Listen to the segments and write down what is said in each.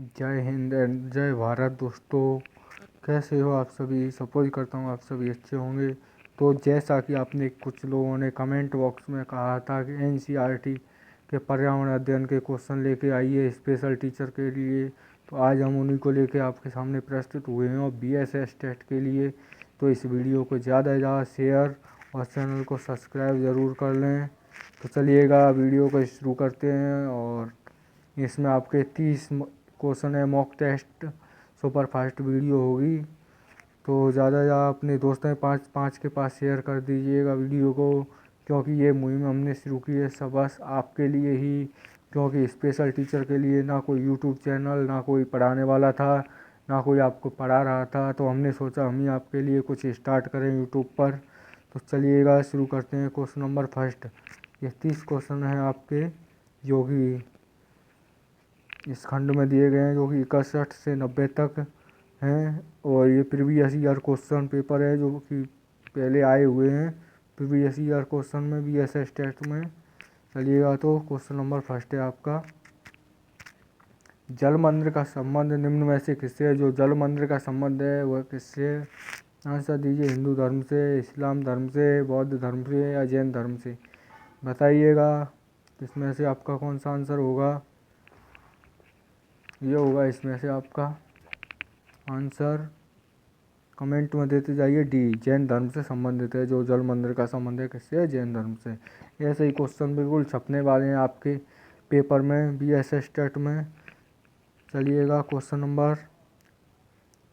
जय हिंद एंड जय भारत दोस्तों। कैसे हो आप सभी? सपोज करता हूँ आप सभी अच्छे होंगे। तो जैसा कि आपने कुछ लोगों ने कमेंट बॉक्स में कहा था कि एनसीईआरटी के पर्यावरण अध्ययन के क्वेश्चन लेके आइए स्पेशल टीचर के लिए, तो आज हम उन्हीं को लेके आपके सामने प्रस्तुत हुए हैं। और बीएसएस टेस्ट के लिए तो इस वीडियो को ज़्यादा से ज़्यादा शेयर और चैनल को सब्सक्राइब ज़रूर कर लें। तो चलिएगा वीडियो को शुरू करते हैं। और इसमें आपके 30 क्वेश्चन है, mock test super fast video होगी। तो ज़्यादा से ज़्यादा अपने दोस्तों में पाँच के पास शेयर कर दीजिएगा वीडियो को, क्योंकि ये मुहिम हमने शुरू की है सब बस आपके लिए ही। क्योंकि स्पेशल टीचर के लिए ना कोई यूट्यूब चैनल, ना कोई पढ़ाने वाला था, ना कोई आपको पढ़ा रहा था, तो हमने सोचा हम ही आपके लिए कुछ स्टार्ट करें यूट्यूब पर। तो चलिएगा शुरू करते हैं। क्वेश्चन नंबर फर्स्ट, ये 30 क्वेश्चन हैं आपके जो कि इस खंड में दिए गए हैं, जो कि 61 से 90 तक हैं। और ये प्रीवियस ईयर क्वेश्चन पेपर है जो कि पहले आए हुए हैं प्रीवियस ईयर क्वेश्चन में बीएसएस टेस्ट में। चलिएगा तो क्वेश्चन नंबर फर्स्ट है आपका, जल मंदिर का संबंध निम्न में से किससे है? जो जल मंदिर का संबंध है वह किससे है? आंसर दीजिए। हिंदू धर्म से, इस्लाम धर्म से, बौद्ध धर्म से या जैन धर्म से? बताइएगा इसमें से आपका कौन सा आंसर होगा। ये होगा इसमें से आपका आंसर, कमेंट में देते जाइए डी, जैन धर्म से संबंधित है। जो जल मंदिर का संबंध है किससे है? जैन धर्म से। ऐसे ही क्वेश्चन बिल्कुल छपने वाले हैं आपके पेपर में बीएसएस टेट में। चलिएगा क्वेश्चन नंबर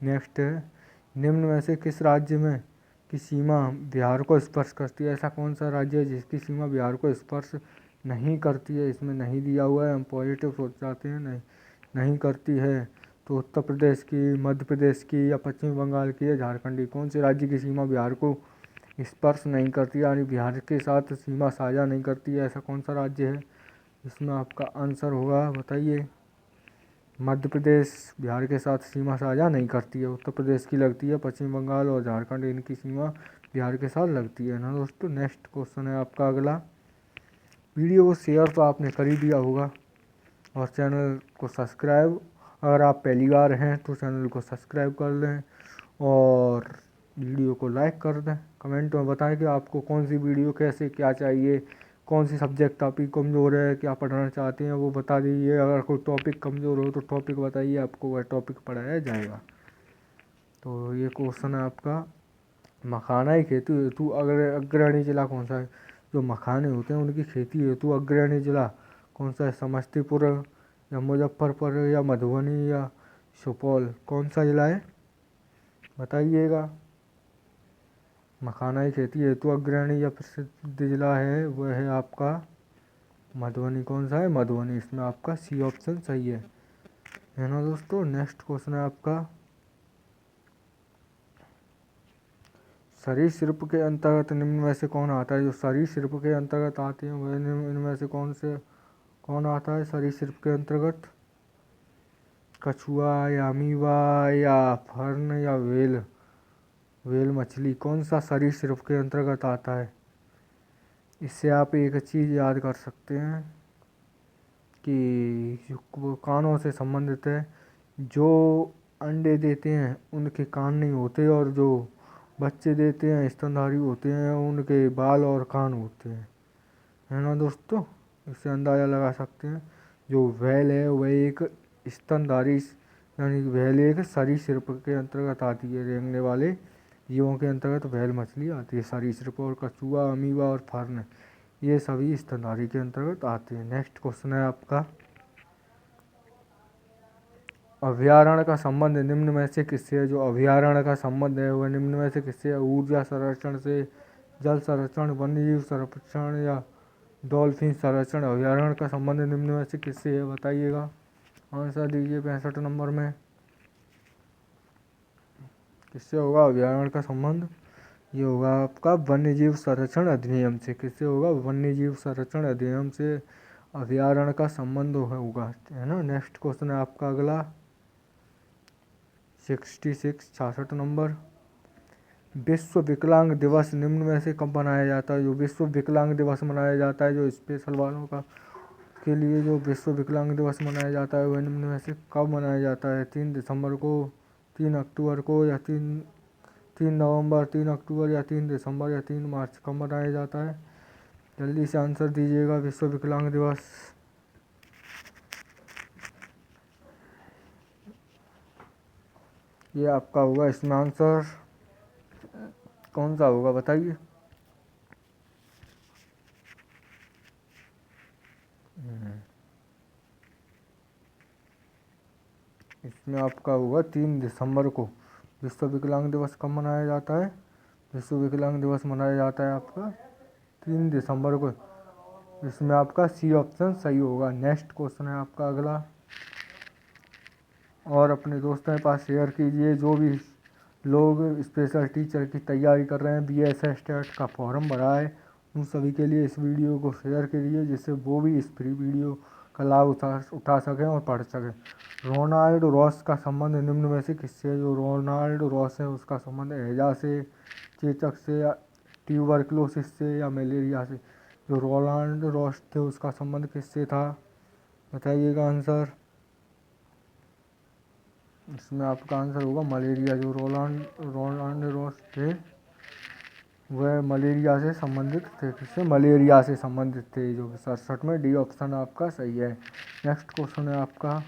नेक्स्ट है, निम्न में से किस राज्य में की सीमा बिहार को स्पर्श करती है? ऐसा कौन सा राज्य है जिसकी सीमा बिहार को स्पर्श नहीं करती है? इसमें नहीं दिया हुआ है, हम पॉजिटिव सोच जाते हैं, नहीं करती है। तो उत्तर प्रदेश की, मध्य प्रदेश की या पश्चिम बंगाल की या झारखंड की? कौन से राज्य की सीमा बिहार को स्पर्श नहीं करती है, यानी बिहार के साथ सीमा साझा नहीं करती है? ऐसा कौन सा राज्य है? इसमें आपका आंसर होगा, बताइए। मध्य प्रदेश बिहार के साथ सीमा साझा नहीं करती है, उत्तर प्रदेश की लगती है। पश्चिम बंगाल और झारखंड इनकी सीमा बिहार के साथ लगती है ना दोस्तों। नेक्स्ट क्वेश्चन है आपका अगला, वीडियो को शेयर तो आपने कर ही दिया होगा और चैनल को सब्सक्राइब, अगर आप पहली बार हैं तो चैनल को सब्सक्राइब कर लें और वीडियो को लाइक कर दें। कमेंट में बताएं कि आपको कौन सी वीडियो कैसे क्या चाहिए, कौन सी सब्जेक्ट टॉपिक कमज़ोर है, क्या पढ़ाना चाहते हैं वो बता दीजिए। अगर कोई टॉपिक कमज़ोर हो तो टॉपिक बताइए, आपको वह टॉपिक पढ़ाया जाएगा। तो ये क्वेश्चन है आपका, मखाना की खेती हेतु अग्रणी जिला कौन सा है? जो मखाने होते हैं उनकी खेती हेतु अग्रणी जिला कौन सा है? समस्तीपुर या मुजफ्फरपुर या मधुबनी या सुपौल? कौन सा जिला है बताइएगा। मखाना की खेती हेतु अग्रणी या प्रसिद्ध जिला है वह है आपका मधुबनी। कौन सा है? मधुबनी। इसमें आपका सी ऑप्शन सही है ना दोस्तों। नेक्स्ट क्वेश्चन है आपका, सरीसृप के अंतर्गत निम्न में से कौन आता है? जो सरीसृप के अंतर्गत आते हैं वह इनमें से कौन आता है सरीसृप के अंतर्गत? कछुआ या अमीबा या फर्न या वेल मछली? कौन सा सरीसृप के अंतर्गत आता है? इससे आप एक चीज़ याद कर सकते हैं कि जो कानों से संबंधित है, जो अंडे देते हैं उनके कान नहीं होते, और जो बच्चे देते हैं स्तनधारी होते हैं उनके बाल और कान होते हैं, है ना दोस्तों। इससे अंदाज़ा लगा सकते हैं जो व्हेल है वह एक स्तनधारी, यानी व्हेल एक सरीसृप के अंतर्गत आती है, रेंगने वाले जीवों के अंतर्गत व्हेल मछली आती है सरीसृप। और कछुआ, अमीबा और फर्न ये सभी स्तनधारी के अंतर्गत आते हैं। नेक्स्ट क्वेश्चन है आपका, अभ्यारण्य का संबंध निम्न में से किससे है? जो अभ्यारण्य का संबंध है वह निम्न में से किससे है? ऊर्जा संरक्षण से, जल संरक्षण, वन्यजीव संरक्षण या डॉल्फिन संरक्षण? अभ्यारण्य का संबंध निम्न में से किससे है बताइएगा। आंसर दीजिए 65 नंबर में, किससे होगा अभ्यारण्य का संबंध? ये होगा आपका वन्यजीव संरक्षण अधिनियम से। किससे होगा? वन्यजीव संरक्षण अधिनियम से अभ्यारण्य का संबंध होगा, है ना। नेक्स्ट क्वेश्चन है आपका अगला, 66 नंबर, विश्व विकलांग दिवस निम्न में से कब मनाया जाता है? जो विश्व विकलांग दिवस मनाया जाता है, जो स्पेशल वालों का के लिए जो विश्व विकलांग दिवस मनाया जाता है वह निम्न में से कब मनाया जाता है? 3 दिसंबर को, 3 अक्टूबर को, या 3 नवंबर, 3 अक्टूबर, या 3 दिसंबर, या 3 मार्च? कब मनाया जाता है? जल्दी से आंसर दीजिएगा। विश्व विकलांग दिवस ये आपका होगा। इसमें आंसर कौन सा होगा बताइए? इसमें आपका होगा 3 दिसंबर को। विश्व विकलांग दिवस कब मनाया जाता है? विश्व विकलांग दिवस मनाया जाता है आपका 3 दिसंबर को। इसमें आपका सी ऑप्शन सही होगा। नेक्स्ट क्वेश्चन है आपका अगला, और अपने दोस्तों के पास शेयर कीजिए। जो भी लोग स्पेशल टीचर की तैयारी कर रहे हैं, BSS टेट का फॉर्म भरा है, उन सभी के लिए इस वीडियो को शेयर कीजिए, जिससे वो भी इस फ्री वीडियो का लाभ उठा सकें और पढ़ सकें। रोनाल्ड रॉस का संबंध निम्न में से किससे है? जो रोनाल्ड रॉस है उसका संबंध हैजा से, चेचक से, या ट्यूबरक्लोसिस से, या मलेरिया से? जो रोनाल्ड रॉस थे उसका संबंध किससे था? बताइएगा आंसर। इसमें आपका आंसर होगा मलेरिया। जो रोनाल्ड रॉस थे वह मलेरिया से संबंधित थे। किससे? मलेरिया से संबंधित थे। जो 67 में डी ऑप्शन आपका सही है। नेक्स्ट क्वेश्चन है आपका,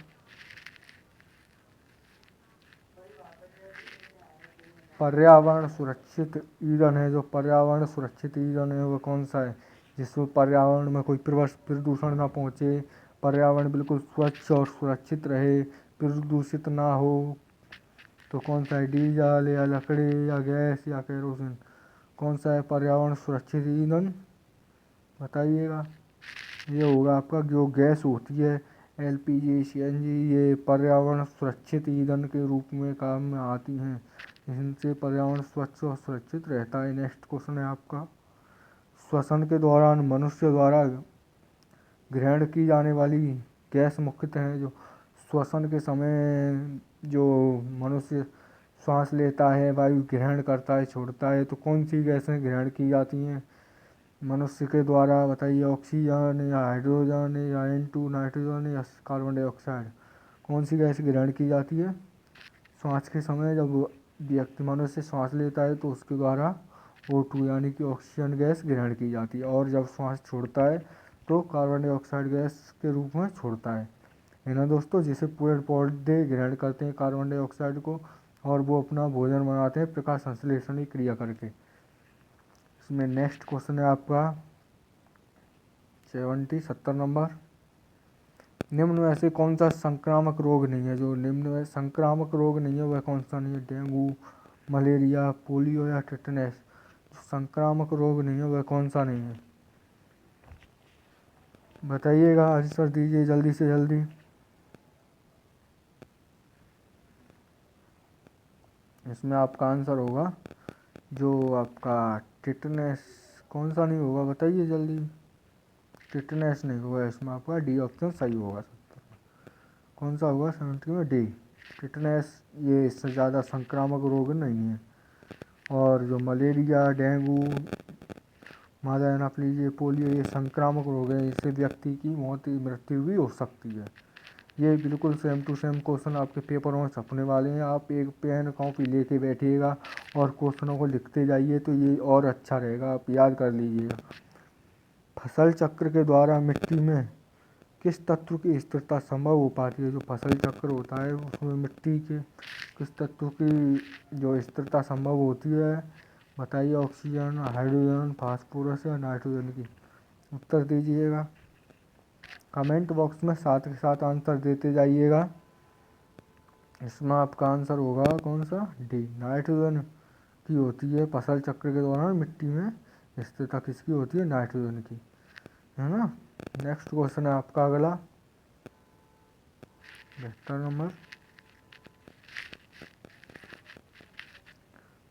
पर्यावरण सुरक्षित ईंधन है। जो पर्यावरण सुरक्षित ईंधन है वह कौन सा है? जिसमें पर्यावरण में कोई प्रदूषण ना पहुँचे, पर्यावरण बिल्कुल स्वच्छ और सुरक्षित रहे, प्रदूषित ना हो, तो कौन सा है? डीजल, या लकड़ी, या गैस, या केरोसिन? कौन सा है पर्यावरण सुरक्षित ईंधन? बताइएगा। ये होगा आपका जो गैस होती है LPG, CNG, ये पर्यावरण सुरक्षित ईंधन के रूप में काम में आती हैं। इनसे पर्यावरण स्वच्छ और सुरक्षित रहता है। नेक्स्ट क्वेश्चन है आपका, श्वसन के दौरान मनुष्य द्वारा ग्रहण की जाने वाली गैस मुख्यतः है। जो श्वसन के समय जो मनुष्य श्वास लेता है, वायु ग्रहण करता है, छोड़ता है, तो कौन सी गैसें ग्रहण की जाती हैं मनुष्य के द्वारा? बताइए। ऑक्सीजन, या हाइड्रोजन, या N2 नाइट्रोजन, या कार्बन डाइऑक्साइड? कौन सी गैस ग्रहण की जाती है श्वास के समय? जब व्यक्ति मनुष्य श्वास लेता है तो उसके द्वारा O2 यानी कि ऑक्सीजन गैस ग्रहण की जाती है, और जब श्वास छोड़ता है तो कार्बन डाइऑक्साइड गैस के रूप में छोड़ता है ना दोस्तों। जिसे पेड़ पौधे ग्रहण करते हैं कार्बन डाइऑक्साइड को, और वो अपना भोजन बनाते हैं प्रकाश संश्लेषण की क्रिया करके। इसमें नेक्स्ट क्वेश्चन है आपका 70 नंबर, निम्न में से कौन सा संक्रामक रोग नहीं है? जो निम्न में संक्रामक रोग नहीं है वह कौन सा नहीं है? डेंगू, मलेरिया, पोलियो, या टिटनेस? संक्रामक रोग नहीं है वह कौन सा नहीं है? बताइएगा, आंसर दीजिए जल्दी से जल्दी। इसमें आपका आंसर होगा जो आपका टिटनेस। कौन सा नहीं होगा बताइए जल्दी। टिटनेस नहीं होगा। इसमें आपका डी ऑप्शन सही होगा। कौन सा होगा 70 में? D, tetanus. ये इससे ज़्यादा संक्रामक रोग नहीं है। और जो मलेरिया, डेंगू, मादा एनाप्लीज, पोलियो, ये संक्रामक रोग है। इससे व्यक्ति की मृत्यु भी हो सकती है। ये बिल्कुल सेम टू सेम क्वेश्चन आपके पेपरों में छपने वाले हैं। आप एक पेन कॉपी लेके बैठिएगा और क्वेश्चनों को लिखते जाइए, तो ये और अच्छा रहेगा। आप याद कर लीजिएगा। फसल चक्र के द्वारा मिट्टी में किस तत्व की स्थिरता संभव हो पाती है? जो फसल चक्र होता है उसमें मिट्टी के किस तत्व की जो स्थिरता संभव होती है? बताइए। ऑक्सीजन, हाइड्रोजन, फास्फोरस, या नाइट्रोजन की? उत्तर दीजिएगा। कमेंट बॉक्स में साथ के साथ आंसर देते जाइएगा। इसमें आपका आंसर होगा कौन सा? डी, नाइट्रोजन की होती है। फसल चक्र के दौरान मिट्टी में स्थिरता किसकी होती है? नाइट्रोजन की, है ना। नेक्स्ट क्वेश्चन है आपका अगला 72 नंबर,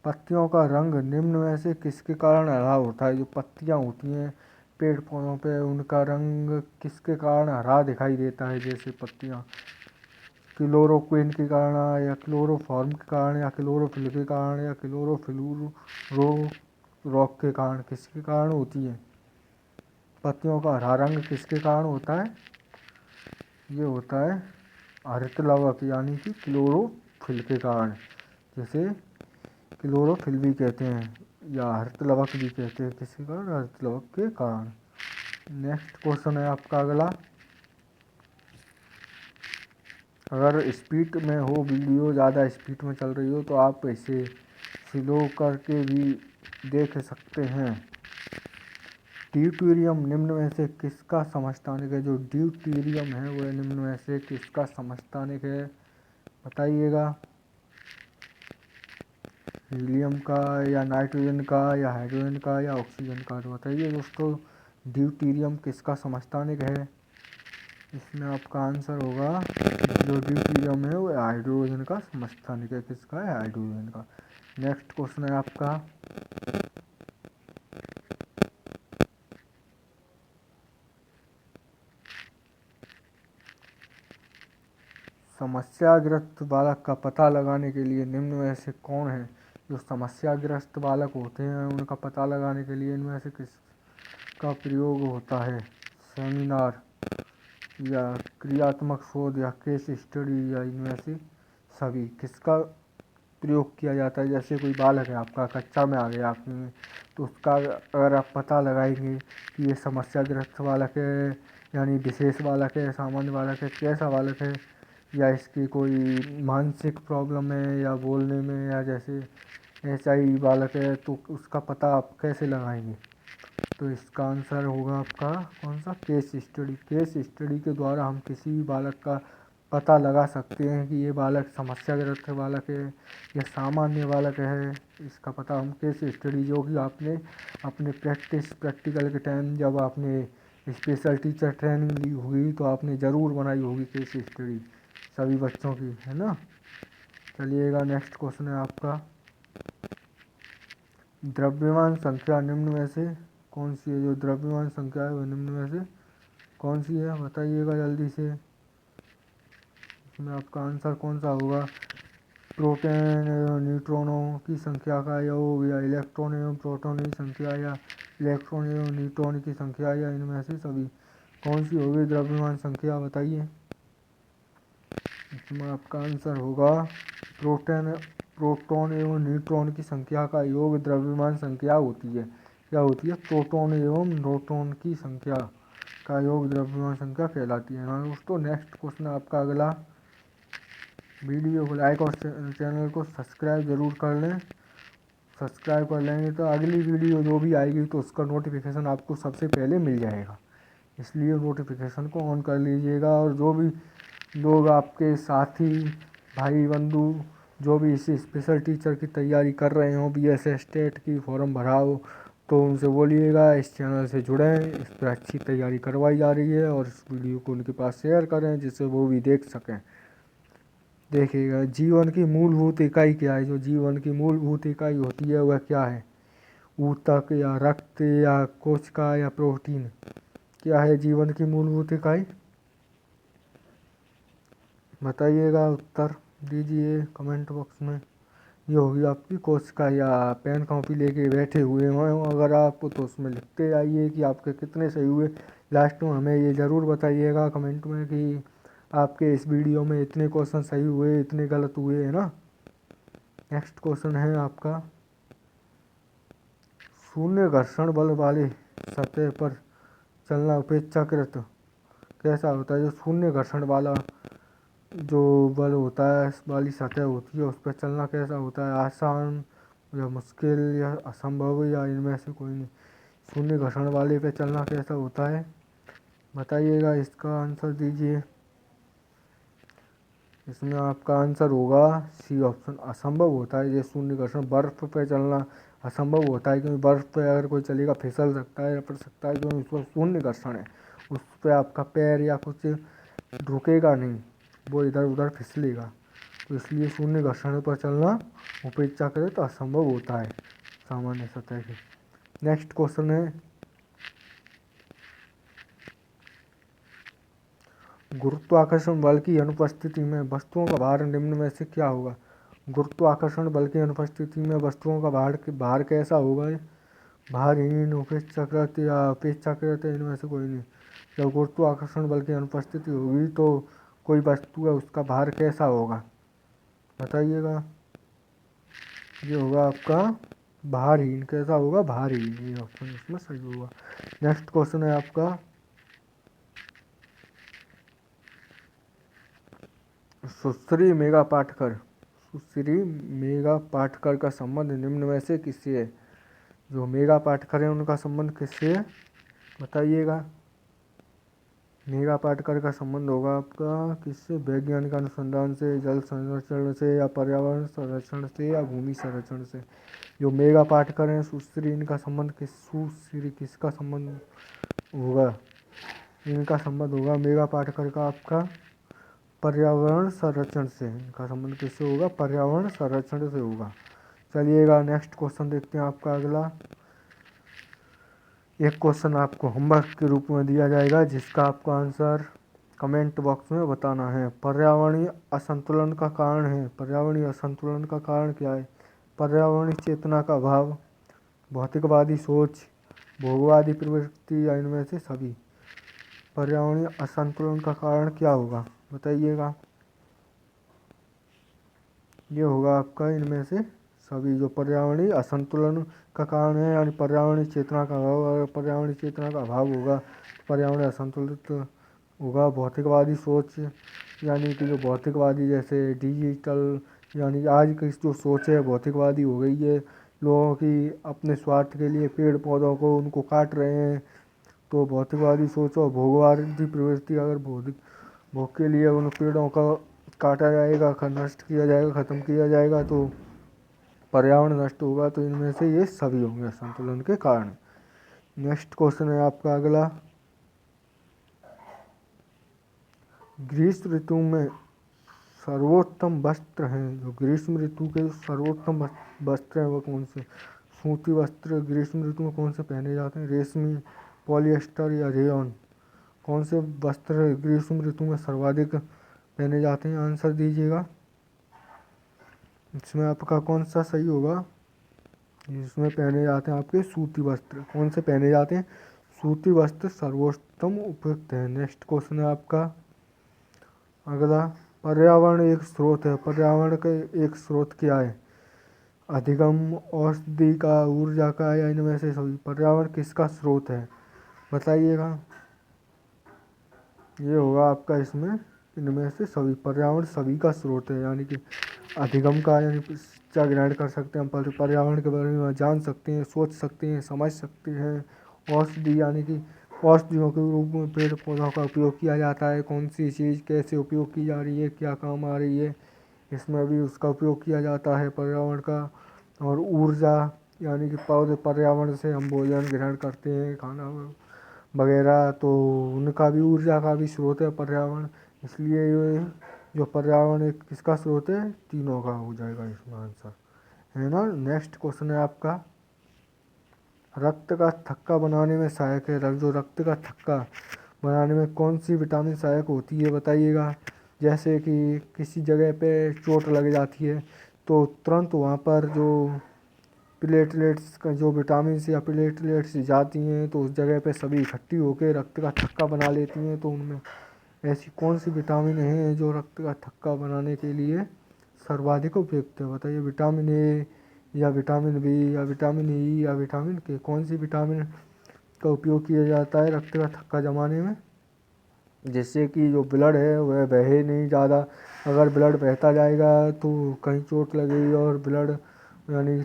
पत्तियों का रंग निम्न में से किसके कारण हरा होता है? जो पत्तियां होती हैं पेड़ पौधों पे, उनका रंग किसके कारण हरा दिखाई देता है? जैसे पत्तियां क्लोरोक्विन के कारण, या क्लोरोफॉर्म के कारण, या क्लोरोफिल के कारण, या रॉक के कारण? किसके कारण होती है? पत्तियों का हरा रंग किसके कारण होता है? ये होता है हरितलवक यानी कि क्लोरोफिल के कारण, जिसे क्लोरोफिल भी कहते हैं या हरितलवक भी कहते हैं। किसी कारण? हरितलवक के कारण। नेक्स्ट क्वेश्चन है आपका अगला, अगर स्पीड में हो वीडियो, ज़्यादा स्पीड में चल रही हो तो आप इसे स्लो करके भी देख सकते हैं। ड्यूटेरियम निम्न में से किसका समस्थानिक है? जो ड्यूटेरियम है वह निम्न में से किसका समस्थानिक है? बताइएगा। हीलियम का या नाइट्रोजन का या हाइड्रोजन का या ऑक्सीजन का? तो बताइए दोस्तों, ड्यूटेरियम किसका समस्थानिक है? इसमें आपका आंसर होगा जो ड्यूटेरियम है वो हाइड्रोजन का समस्थानिक है। किसका है? हाइड्रोजन का। नेक्स्ट क्वेश्चन है आपका, समस्याग्रस्त बालक का पता लगाने के लिए निम्न में से कौन है? जो समस्याग्रस्त बालक होते हैं उनका पता लगाने के लिए इनमें से किसका प्रयोग होता है? सेमिनार या क्रियात्मक शोध या केस स्टडी या इनमें से सभी? किसका प्रयोग किया जाता है? जैसे कोई बालक है आपका, कक्षा में आ गया आपने, तो उसका अगर आप पता लगाएंगे कि ये समस्याग्रस्त बालक है यानी विशेष बालक है, सामान्य बालक है, कैसा बालक है, या इसकी कोई मानसिक प्रॉब्लम है या बोलने में, या जैसे ऐसा ही बालक है, तो उसका पता आप कैसे लगाएंगे? तो इसका आंसर होगा आपका कौन सा? Case study. केस स्टडी के द्वारा हम किसी भी बालक का पता लगा सकते हैं कि ये बालक समस्याग्रस्त बालक है या सामान्य बालक है। इसका पता हम केस स्टडी, जो कि आपने अपने प्रैक्टिकल के टाइम जब आपने स्पेशल टीचर ट्रेनिंग ली होगी तो आपने ज़रूर बनाई होगी केस स्टडी सभी बच्चों की, है ना। चलिएगा, नेक्स्ट क्वेश्चन है आपका, द्रव्यमान संख्या निम्न में से कौन सी है? जो द्रव्यमान संख्या है वह निम्न में से कौन सी है? बताइएगा जल्दी से। इसमें आपका आंसर कौन सा होगा? प्रोटॉन एवं न्यूट्रॉनों की संख्या का योग, या इलेक्ट्रॉन एवं प्रोटॉन की संख्या, या इलेक्ट्रॉन एवं न्यूट्रॉन की संख्या, या इनमें से सभी? कौन सी होगी द्रव्यमान संख्या? बताइए। इसमें आपका आंसर होगा प्रोटॉन एवं न्यूट्रॉन की संख्या का योग द्रव्यमान संख्या होती है। क्या होती है? प्रोटॉन एवं न्यूट्रॉन की संख्या का योग द्रव्यमान संख्या कहलाती है। हाँ दोस्तों, नेक्स्ट क्वेश्चन आपका अगला, वीडियो को लाइक और चैनल को सब्सक्राइब ज़रूर कर लें। सब्सक्राइब कर लेंगे तो अगली वीडियो जो भी आएगी तो उसका नोटिफिकेशन आपको सबसे पहले मिल जाएगा, इसलिए नोटिफिकेशन को ऑन कर लीजिएगा। और जो भी लोग आपके साथी, भाई, बंधु जो भी इसी स्पेशल टीचर की तैयारी कर रहे हो, BSS टेट की फॉर्म भरा हो, तो उनसे बोलिएगा इस चैनल से जुड़ें, इस पर अच्छी तैयारी करवाई जा रही है, और इस वीडियो को उनके पास शेयर करें जिससे वो भी देख सकें। देखिएगा, जीवन की मूलभूत इकाई क्या है? जो जीवन की मूलभूत इकाई होती है वह क्या है? ऊतक या रक्त या कोशिका या प्रोटीन? क्या है जीवन की मूलभूत इकाई? बताइएगा, उत्तर दीजिए कमेंट बॉक्स में। ये होगी आपकी कोशिका, या पेन कॉपी लेके बैठे हुए हो अगर आप, तो उसमें लिखते आइए कि आपके कितने सही हुए। लास्ट में हमें ये ज़रूर बताइएगा कमेंट में कि आपके इस वीडियो में इतने क्वेश्चन सही हुए, इतने गलत हुए, है ना। नेक्स्ट क्वेश्चन है आपका, शून्य घर्षण बल वाले सतह पर चलना अपेक्षाकृत कैसा होता है? जो शून्य घर्षण वाला जो बल होता है, वाली सतह होती है, उस पर चलना कैसा होता है? आसान या मुश्किल या असंभव, या इनमें से कोई नहीं? शून्य घर्षण वाले पे चलना कैसा होता है? बताइएगा, इसका आंसर दीजिए। इसमें आपका आंसर होगा सी ऑप्शन, असंभव होता है ये शून्य घर्षण। बर्फ़ पे चलना असंभव होता है, क्योंकि बर्फ़ पे अगर कोई चलेगा फिसल सकता है या पड़ सकता है, क्योंकि उसमें शून्य घर्षण है। उस पर आपका पैर या कुछ रुकेगा नहीं, वो इधर उधर फिसलेगा, तो इसलिए शून्य घर्षण पर चलना अपेक्षाकृत असंभव होता है सामान्य सतह के। नेक्स्ट क्वेश्चन है, गुरुत्वाकर्षण बल की अनुपस्थिति में वस्तुओं का भार निम्न में से क्या होगा? गुरुत्वाकर्षण बल की अनुपस्थिति में वस्तुओं का भार कैसा होगा? भारहीन, अपेक्षाकृत या अपेक्षाकृत, इनमें से कोई नहीं? जब गुरुत्वाकर्षण बल की अनुपस्थिति होगी तो कोई वस्तु है उसका भार कैसा होगा, बताइएगा। ये होगा आपका भारहीन। कैसा होगा, भारहीन। ये ऑप्शन इसमें सही होगा। नेक्स्ट क्वेश्चन है आपका सुश्री मेघा पाटकर। सुश्री मेघा पाटकर का संबंध निम्न में से किससे है। जो मेघा पाटकर है उनका संबंध किससे है, बताइएगा। मेघा पाटकर का संबंध होगा आपका किससे, वैज्ञानिक अनुसंधान से, जल संरक्षण से, या पर्यावरण संरक्षण से, या भूमि संरक्षण से। जो मेघा पाटकर हैं सुश्री, इनका संबंध सुश्री किसका संबंध होगा, इनका संबंध होगा मेघा पाटकर का आपका पर्यावरण संरक्षण से। इनका संबंध किससे होगा, पर्यावरण संरक्षण से होगा। चलिएगा नेक्स्ट क्वेश्चन देखते हैं आपका अगला। एक क्वेश्चन आपको होमवर्क के रूप में दिया जाएगा जिसका आपको आंसर कमेंट बॉक्स में बताना है। पर्यावरणीय असंतुलन का कारण है, पर्यावरणीय असंतुलन का कारण क्या है। पर्यावरणीय चेतना का अभाव, भौतिकवादी सोच, भोगवादी प्रवृत्ति, या इनमें से सभी। पर्यावरणीय असंतुलन का कारण क्या होगा, बताइएगा। ये होगा आपका इनमें से सभी। जो पर्यावरणीय असंतुलन का कारण है यानी पर्यावरणीय चेतना का अभाव, अगर पर्यावरणीय चेतना का अभाव होगा पर्यावरण असंतुलित होगा। भौतिकवादी सोच यानी कि जो भौतिकवादी जैसे डिजिटल यानी आज की जो सोच है भौतिकवादी हो गई है, लोगों की अपने स्वार्थ के लिए पेड़ पौधों को उनको काट रहे हैं, तो भौतिकवादी सोच। और भोगवादी प्रवृत्ति, अगर भोग के लिए उन पेड़ों का काटा जाएगा, नष्ट किया जाएगा, ख़त्म किया जाएगा तो पर्यावरण नष्ट होगा। तो इनमें से ये सभी होंगे असंतुलन के कारण। नेक्स्ट क्वेश्चन है आपका अगला। ग्रीष्म ऋतु में सर्वोत्तम वस्त्र हैं, जो ग्रीष्म ऋतु के सर्वोत्तम वस्त्र हैं वो कौन से। सूती वस्त्र ग्रीष्म ऋतु में कौन से पहने जाते हैं, रेशमी, पॉलिएस्टर, या रेयॉन। कौन से वस्त्र ग्रीष्म ऋतु में सर्वाधिक पहने जाते हैं, आंसर दीजिएगा। इसमें आपका कौन सा सही होगा, इसमें पहने जाते हैं आपके सूती वस्त्र। कौन से पहने जाते हैं, सूती वस्त्र सर्वोत्तम उपयुक्त है। नेक्स्ट क्वेश्चन है आपका अगला। पर्यावरण एक स्रोत है, पर्यावरण का एक स्रोत क्या है, अधिगम, औषधि का, ऊर्जा का, या इनमें से सभी। पर्यावरण किसका स्रोत है, बताइएगा। ये होगा आपका इसमें इनमें से सभी। पर्यावरण सभी का स्रोत है, यानी कि अधिगम का यानी शिक्षा ग्रहण कर सकते हैं हम, पर्यावरण के बारे में जान सकते हैं, सोच सकते हैं, समझ सकते हैं। औषधि यानी कि औषधियों के रूप में पेड़ पौधों का उपयोग किया जाता है, कौन सी चीज़ कैसे उपयोग की जा रही है, क्या काम आ रही है, इसमें भी उसका उपयोग किया जाता है पर्यावरण का। और ऊर्जा यानी कि पौधे, पर्यावरण से हम भोजन ग्रहण करते हैं, खाना वगैरह, तो उनका भी ऊर्जा का भी स्रोत है पर्यावरण। इसलिए ये जो पर्यावरण एक किसका स्रोत है, तीनों का हो जाएगा इसमें आंसर, है ना। नेक्स्ट क्वेश्चन है आपका। रक्त का थक्का बनाने में सहायक है, जो रक्त का थक्का बनाने में कौन सी विटामिन सहायक होती है, बताइएगा। जैसे कि किसी जगह पे चोट लग जाती है तो तुरंत वहाँ पर जो प्लेटलेट्स का जो विटामिन या प्लेटलेट्स जाती हैं तो उस जगह पे सभी इकट्ठी होकर रक्त का थक्का बना लेती हैं। तो उनमें ऐसी कौन सी विटामिन है जो रक्त का थक्का बनाने के लिए सर्वाधिक उपयुक्त है, बताइए। विटामिन ए, या विटामिन बी, या विटामिन ई, या विटामिन के। कौन सी विटामिन का उपयोग किया जाता है रक्त का थक्का जमाने में, जिससे कि जो ब्लड है वह बहे नहीं ज़्यादा। अगर ब्लड बहता जाएगा तो कहीं चोट लगेगी और ब्लड यानी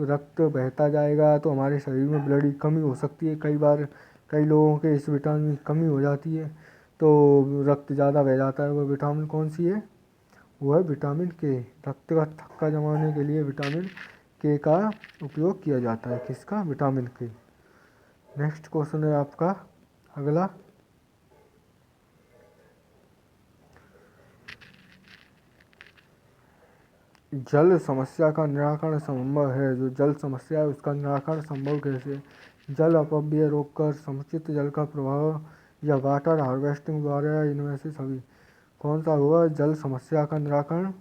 रक्त बहता जाएगा तो हमारे शरीर में ब्लड की कमी हो सकती है। कई बार कई लोगों के इस विटामिन की कमी हो जाती है तो रक्त ज़्यादा बह जाता है। वह विटामिन कौन सी है, वो है विटामिन के। रक्त का थक्का जमाने के लिए विटामिन के का उपयोग किया जाता है, किसका, विटामिन के। नेक्स्ट क्वेश्चन है आपका अगला। जल समस्या का निराकरण संभव है, जो जल समस्या है उसका निराकरण संभव कैसे। जल अपव्यय रोककर, समुचित जल का प्रभाव, या वाटर हार्वेस्टिंग द्वारा, इनमें से सभी। कौन सा होगा, जल समस्या का निराकरण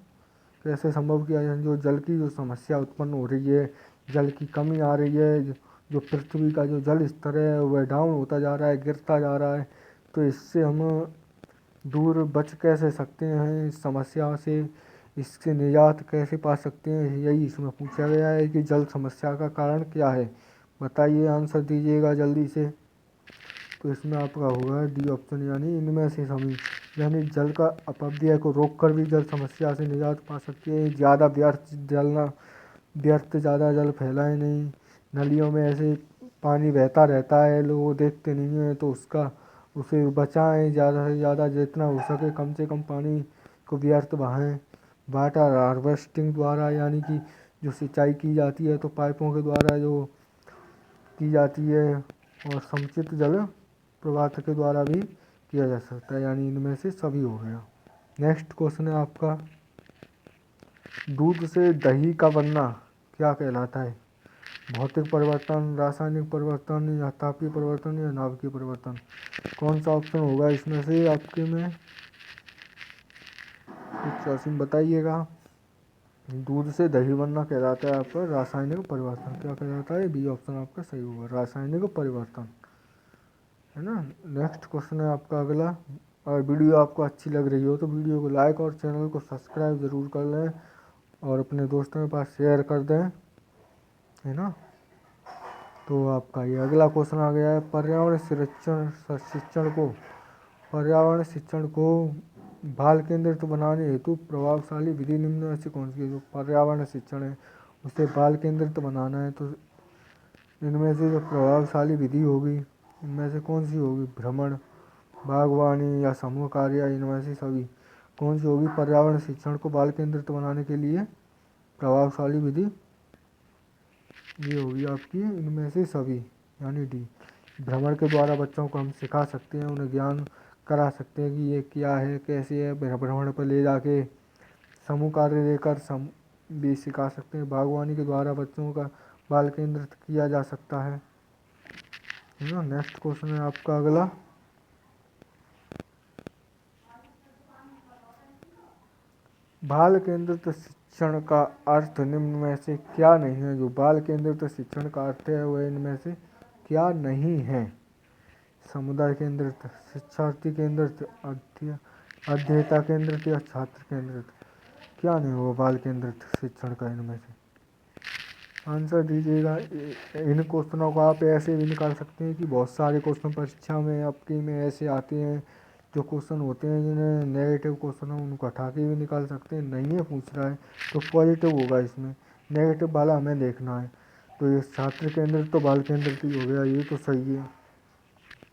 कैसे संभव किया जाए। जो जल की जो समस्या उत्पन्न हो रही है, जल की कमी आ रही है, जो पृथ्वी का जो जल स्तर है वह डाउन होता जा रहा है, गिरता जा रहा है, तो इससे हम दूर बच कैसे सकते हैं इस समस्या से, इससे निजात कैसे पा सकते हैं, यही इसमें पूछा गया है कि जल समस्या का कारण क्या है। बताइए, आंसर दीजिएगा जल्दी से। तो इसमें आपका होगा डी ऑप्शन, यानी इनमें से सभी। यानी जल का अपव्यय को रोककर भी जल समस्या से निजात पा सकते हैं। ज़्यादा व्यर्थ ज़्यादा जल फैलाए नहीं। नलियों में ऐसे पानी बहता रहता है, लोग देखते नहीं हैं, तो उसे बचाएं ज़्यादा से ज़्यादा, जितना हो सके कम से कम पानी को व्यर्थ बहाएं। वाटर हार्वेस्टिंग द्वारा, यानी कि जो सिंचाई की जाती है तो पाइपों के द्वारा जो की जाती है, और संचित जल प्रवाह के द्वारा भी किया जा सकता है, यानी इनमें से सभी हो गया। नेक्स्ट क्वेश्चन है आपका, दूध से दही का बनना क्या कहलाता है। भौतिक परिवर्तन, रासायनिक परिवर्तन, या तापीय परिवर्तन, या नाभिकीय परिवर्तन। कौन सा ऑप्शन होगा इसमें से आपके में, कुछ बताइएगा। दूध से दही बनना कहलाता है आपका रासायनिक परिवर्तन। क्या कहलाता है, बी ऑप्शन आपका सही होगा, रासायनिक परिवर्तन, है ना। नेक्स्ट क्वेश्चन है आपका अगला। और वीडियो आपको अच्छी लग रही हो तो वीडियो को लाइक और चैनल को सब्सक्राइब ज़रूर कर लें, और अपने दोस्तों के पास शेयर कर दें, है ना। तो आपका ये अगला क्वेश्चन आ गया है, पर्यावरण शिक्षण को बाल केंद्रित बनाने हेतु प्रभावशाली विधि निम्न में से कौन सी है। जो पर्यावरण शिक्षण है उसे बाल केंद्रित बनाना है, तो इनमें से जो प्रभावशाली विधि होगी, इनमें से कौन सी होगी। भ्रमण, बागवानी, या समूह कार्य, इनमें से सभी कौन सी होगी। पर्यावरण शिक्षण को बाल केंद्रित बनाने के लिए प्रभावशाली विधि ये होगी आपकी, इनमें से सभी, यानी डी। भ्रमण के द्वारा बच्चों को हम सिखा सकते हैं, उन्हें ज्ञान करा सकते हैं कि ये क्या है, कैसे है। भ्रमण पर ले जाके समूह कार्य देकर भी सिखा सकते हैं। बागवानी के द्वारा बच्चों का बाल केंद्रित किया जा सकता है ना। नेक्स्ट क्वेश्चन है आपका अगला, बाल केंद्रित शिक्षण का अर्थ निम्न में से क्या नहीं है। जो बाल केंद्रित शिक्षण का अर्थ है वह इनमें से क्या नहीं है। समुदाय केंद्रित, शिक्षार्थी केंद्रित, अध्येता केंद्रित, या छात्र केंद्रित। क्या नहीं होगा बाल केंद्रित शिक्षण का इनमें से। आंसर दीजिएगा। इन क्वेश्चनों को आप ऐसे भी निकाल सकते हैं कि बहुत सारे क्वेश्चन परीक्षा में आपकी में ऐसे आते हैं, जो क्वेश्चन होते हैं जिन्हें नेगेटिव क्वेश्चन है उनको हटा के भी निकाल सकते हैं। नहीं है पूछ रहा है तो पॉजिटिव होगा इसमें, नेगेटिव वाला हमें देखना है। तो ये छात्र केंद्रित तो बाल केंद्रित ही हो गया, ये तो सही है,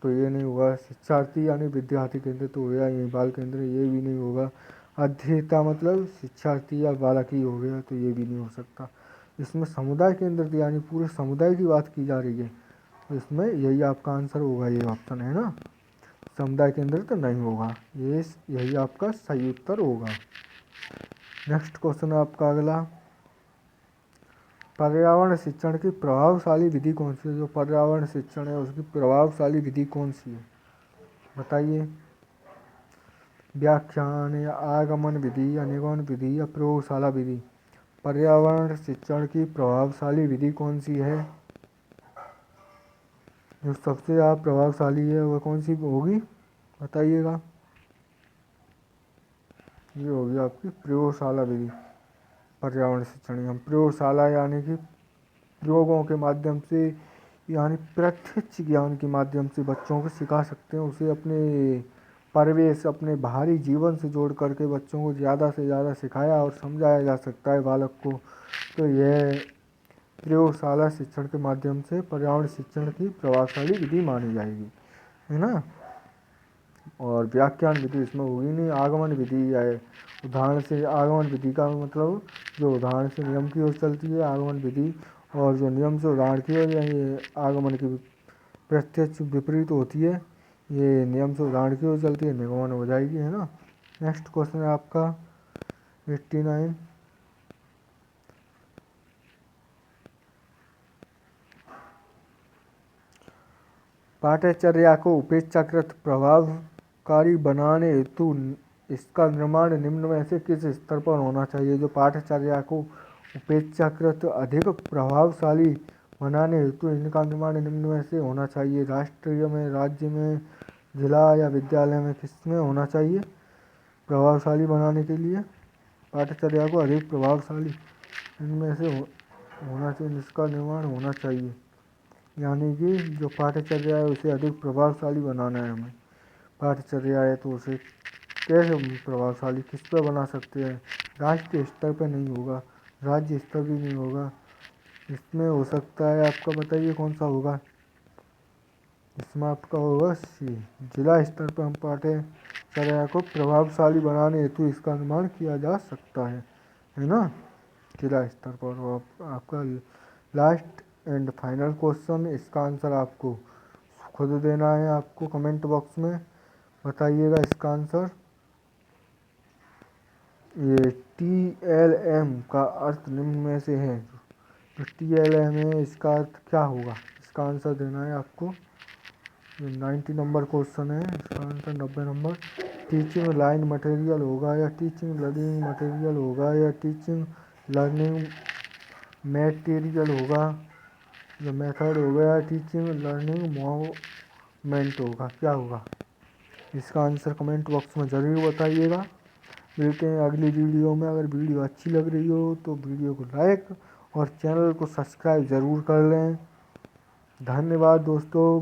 तो ये नहीं होगा। शिक्षार्थी यानी विद्यार्थी केंद्रित तो हो गया, ये बाल केंद्र ये भी नहीं होगा। अध्येता मतलब शिक्षार्थी या बालक ही हो गया, तो ये भी नहीं हो सकता। इसमें समुदाय केंद्रित यानी पूरे समुदाय की बात की जा रही है, तो इसमें यही आपका आंसर होगा, ये ऑप्शन है ना। समुदाय केंद्रित नहीं होगा, ये यही आपका सही उत्तर होगा। नेक्स्ट क्वेश्चन है आपका अगला, पर्यावरण शिक्षण की प्रभावशाली विधि कौन सी है। जो पर्यावरण शिक्षण है उसकी प्रभावशाली विधि कौन सी है, बताइए। व्याख्यान, या आगमन विधि, या निगमन विधि, या प्रयोगशाला विधि। पर्यावरण शिक्षण की प्रभावशाली विधि कौन सी है। जो सबसे ज़्यादा प्रभावशाली है वह कौन सी होगी, बताइएगा। ये होगी आपकी प्रयोगशाला विधि। पर्यावरण शिक्षण हम प्रयोगशाला यानी कि प्रयोगों के माध्यम से, यानी प्रत्यक्ष ज्ञान के माध्यम से बच्चों को सिखा सकते हैं। उसे अपने परिवेश, अपने बाहरी जीवन से जोड़ करके बच्चों को ज़्यादा से ज़्यादा सिखाया और समझाया जा सकता है बालक को। तो यह प्रयोगशाला शिक्षण के माध्यम से पर्यावरण शिक्षण की प्रभावशाली विधि मानी जाएगी, है ना। और व्याख्यान विधि इसमें होगी नहीं। आगमन विधि है उदाहरण से, आगमन विधि का मतलब जो उदाहरण से नियम की ओर चलती है आगमन विधि, और जो नियम से उदाहरण की ओर ये आगमन की प्रत्यक्ष विपरीत होती है। ये नियम से उदाहरण की ओर चलती है, निगमन हो जाएगी, है ना। नेक्स्ट क्वेश्चन है आपका 89, पाठ्यचर्या को अपेक्षाकृत प्रभावकारी बनाने हेतु इसका निर्माण निम्न में से किस स्तर पर होना चाहिए। जो पाठ्यचर्या को अपेक्षाकृत अधिक प्रभावशाली बनाने हेतु इनका निर्माण निम्न में से होना चाहिए। राष्ट्रीय में, राज्य में, जिला या विद्यालय में किसमें होना चाहिए प्रभावशाली बनाने के लिए? पाठ्यचर्या को अधिक प्रभावशाली इनमें से होना चाहिए, जिसका निर्माण होना चाहिए। यानी कि जो पाठ्यचर्या है उसे अधिक प्रभावशाली बनाना है हमें। पाठ्यचर्या है तो उसे कैसे प्रभावशाली किस पर बना सकते हैं? राष्ट्रीय स्तर पर नहीं होगा, राज्य स्तर भी नहीं होगा, इसमें हो सकता है आपका बताइए कौन सा होगा? इसमें आपका होगा सी, जिला स्तर पर हम पाठ्यचर्या को प्रभावशाली बनाने हेतु इसका निर्माण किया जा सकता है ना, जिला स्तर पर। आपका लास्ट एंड फाइनल क्वेश्चन, इसका आंसर आपको खुद देना है, आपको कमेंट बॉक्स में बताइएगा इसका आंसर। ये TLM का अर्थ निम्न में से है, तो TLM है इसका अर्थ क्या होगा, इसका आंसर देना है आपको। 90 नंबर क्वेश्चन है, इसका answer 90 number. Teaching line material होगा या टीचिंग लर्निंग मटेरियल होगा या टीचिंग लर्निंग मटेरियल होगा, या मेथड होगा या टीचिंग लर्निंग मूवमेंट होगा, क्या होगा? इसका आंसर कमेंट बॉक्स में ज़रूर बताइएगा। मिलते हैं अगली वीडियो में। अगर वीडियो अच्छी लग रही हो तो वीडियो को लाइक और चैनल को सब्सक्राइब ज़रूर कर लें। धन्यवाद दोस्तों।